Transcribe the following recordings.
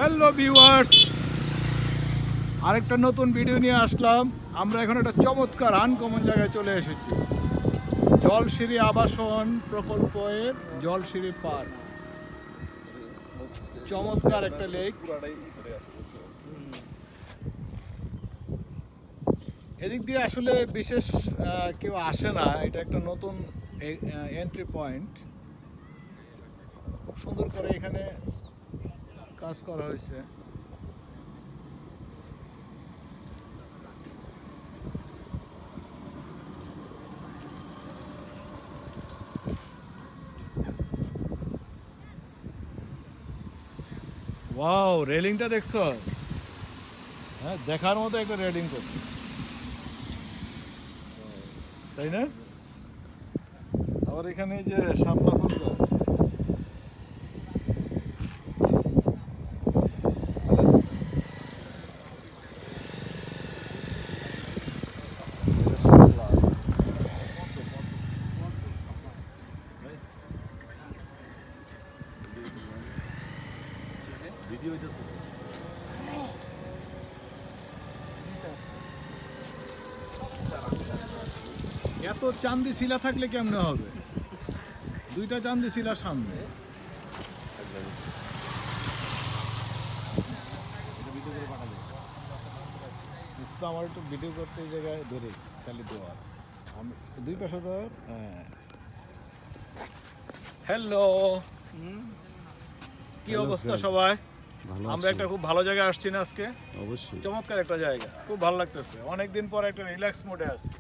Hello viewers, আরেকটা নতুন video নিয়ে আসলাম। আমরা এখন একটা চমৎকার আনকমন জায়গায় চলে এসেছি, জলসিঁড়ি আবাসন প্রকল্পের জলসিঁড়ি পার্ক। চমৎকার একটা লেক। এদিক দিয়ে আসলে বিশেষ কেউ আসে না, এটা একটা নতুন এন্ট্রি পয়েন্ট। খুব সুন্দর করে এখানে কাজ করা হয়েছে। ওয়াও, রেলিংটা দেখছো? হ্যাঁ, দেখার মতো একটা রেলিং করছে, তাই না? আবার এখানে যে শাপলা ফুল গাছ, এত চান্দি শিলা থাকলে কেমনে হবে? দুইটা চান্দি শিলার সামনে। তো আমার একটু ভিডিও করতে এই জায়গায় ধরে খালি দেওয়ার, আমি দুই পাশে ধর। হ্যাঁ, হ্যালো, কি অবস্থা সবাই? আমরা একটা খুব ভালো জায়গায় আসছি না আজকে? অবশ্যই চমৎকার একটা জায়গা, খুব ভালো লাগতেছে। অনেকদিন পর একটা রিল্যাক্স মোডে আছি।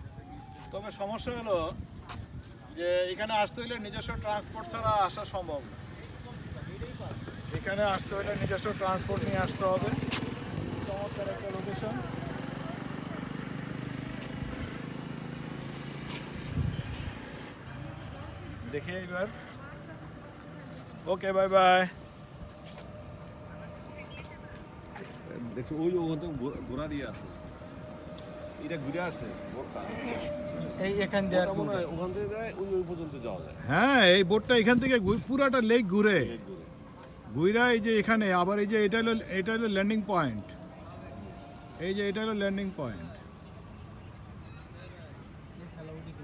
তবে সমস্যা হলো যে এখানে আসতে হলে নিজস্ব ট্রান্সপোর্ট ছাড়া আসা সম্ভব না। এখানে আসতে হলে নিজস্ব ট্রান্সপোর্ট নিয়ে আসতে হবে। চমৎকার একটা লোকেশন। দেখি এবার। ওকে, বাই বাই। দেখছো ওই ওখানে ঘোরা দিয়ে আছে, এটা ঘুরে আসে এই এখান দিয়ে মনে হয় ওখান থেকে যায় ওই পর্যন্ত যাওয়া যায়। হ্যাঁ, এই বোটটা এখান থেকে পুরাটা লেক ঘুরে ঘুরা এই যে এখানে আবার এই যে এটা হলো ল্যান্ডিং পয়েন্ট। এই যে এটা হলো ল্যান্ডিং পয়েন্ট।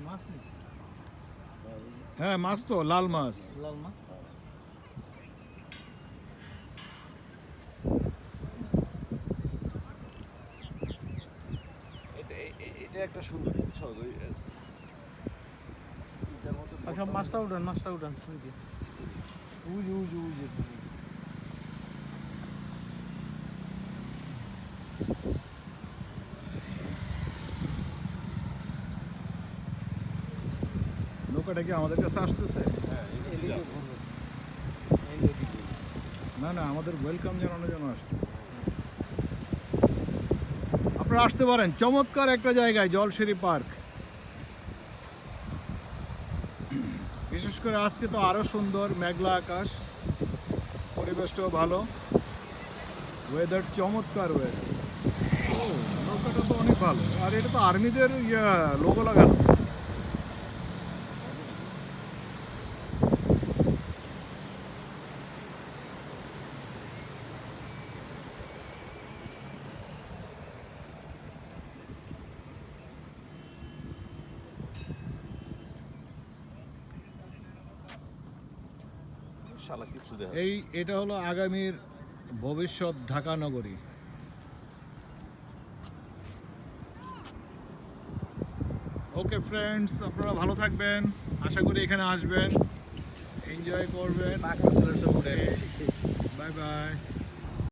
মাছ নেই, হ্যাঁ, মাছ তো লাল মাছ। লাল মাছ। এটা একটা সুন্দর বুঝছো, আচ্ছা, মাছটা উঠান, মাছটা উঠান। উজে উজে উজে নৌকাটা কি আমাদের কাছে আসতেছে? না না, আমাদের ওয়েলকাম জানানোর জন্য আসতেছে। আপনারা আসতে পারেন, চমৎকার একটা জায়গায় জলসিঁড়ি পার্ক। বিশেষ করে আজকে তো আরো সুন্দর, মেঘলা আকাশ, পরিবেশটাও ভালো, ওয়েদার চমৎকার ওয়েদার। নৌকাটা তো অনেক ভালো, আর এটা তো আর্মিদের লোগো লাগানো। শালা কিছু দেখা এটা হলো আগামীর ভবিষ্যৎ ঢাকা নগরী। ওকে ফ্রেন্ডস, আপনারা ভালো থাকবেন, আশা করি এখানে আসবেন, এনজয় করবেন। Bye bye.